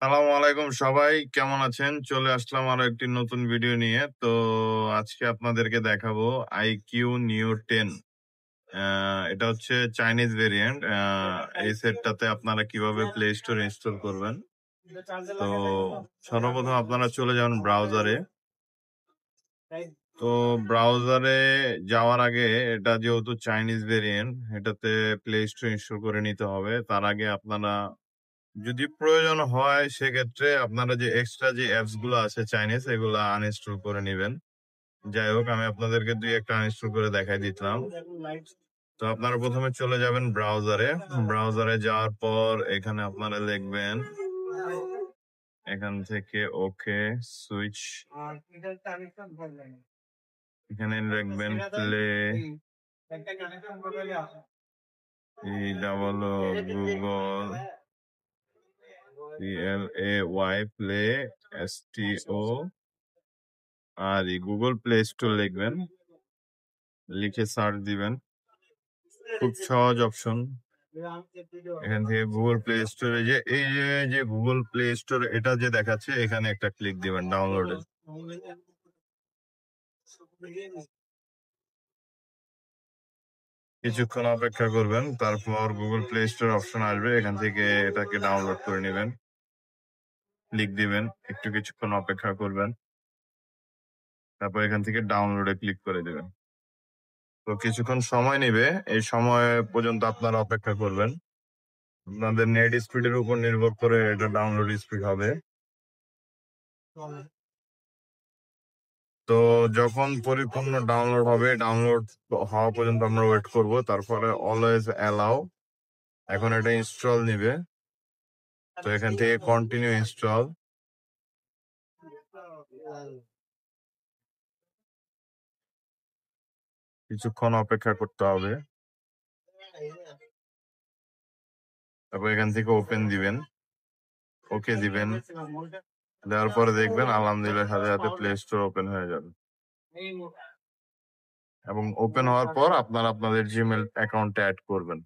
সালামু আলাইকুম সবাই, কেমন আছেন? চলে আসলাম আরো একটি নতুন ভিডিও নিয়ে। তো আজকে আপনাদেরকে দেখাবো আইকিউ নিও 10। এটা হচ্ছে চাইনিজ ভেরিয়েন্ট। এই সেটটাতে আপনারা কিভাবে প্লে স্টোর ইনস্টল করবেন। তো সর্বপ্রথম আপনারা চলে যাবেন ব্রাউজারে। তো ব্রাউজারে যাওয়ার আগে, এটা যেহেতু চাইনিজ ভেরিয়েন্ট, এটাতে প্লে স্টোর ইনস্টল করে নিতে হবে। তার আগে আপনারা যদি প্রয়োজন হয় সেক্ষেত্রে আপনারা যে এক্সট্রা যে অ্যাপস গুলো আছে চাইনিজ, এগুলো আনইনস্টল করে নেবেন। যাই হোক, আমি আপনাদেরকে দুই একটা আনইনস্টল করে দেখাই দিলাম। তো আপনারা প্রথমে চলে যাবেন ব্রাউজারে। ব্রাউজারে যাওয়ার পর এখানে আপনারা লিখবেন, এখান থেকে ওকে সুইচ, এখানে লিখবেন play Google PLAY play STO আর গুগল প্লে স্টোর লিখবেন, লিখে সার্চ দিবেন। খুব সহজ অপশন। এখান থেকে গুগল প্লে স্টোরে যে গুগল প্লে স্টোর এটা যে দেখাচ্ছে, এখানে একটা ক্লিক দিবেন ডাউনলোডে। কিছুক্ষণ অপেক্ষা করবেন, তারপর গুগল প্লে স্টোর অপশন আসবে, এখান থেকে এটাকে ডাউনলোড করে নেবেন। ক্লিক দিবেন, একটু কিছুক্ষণ অপেক্ষা করবেন, তারপর এখান থেকে ডাউনলোডে ক্লিক করে দিবেন। তো কিছুক্ষণ সময় নেবে, এই সময় পর্যন্ত আপনারা অপেক্ষা করবেন। আপনাদের নেট স্পিডের উপর নির্ভর করে এটা ডাউনলোড স্পিড হবে। তো যখন পরিপূর্ণ ডাউনলোড হবে, ডাউনলোড হওয়া পর্যন্ত আমরা ওয়েট করব। তারপরে অলওয়েজ অ্যালাউ, এখন এটা ইনস্টল নিবে। তো এখান থেকে কন্টিনিউ ইনস্টল, কিছুক্ষণ অপেক্ষা করতে হবে। তারপর এখান থেকে ওপেন দিবেন, ওকে দিবেন। দেওয়ার পরে দেখবেন আলহামদুলিল্লাহ সাথে সাথে প্লে স্টোর ওপেন হয়ে যাবে। এবং ওপেন হওয়ার পর আপনারা আপনাদের জিমেল অ্যাকাউন্টে অ্যাড করবেন।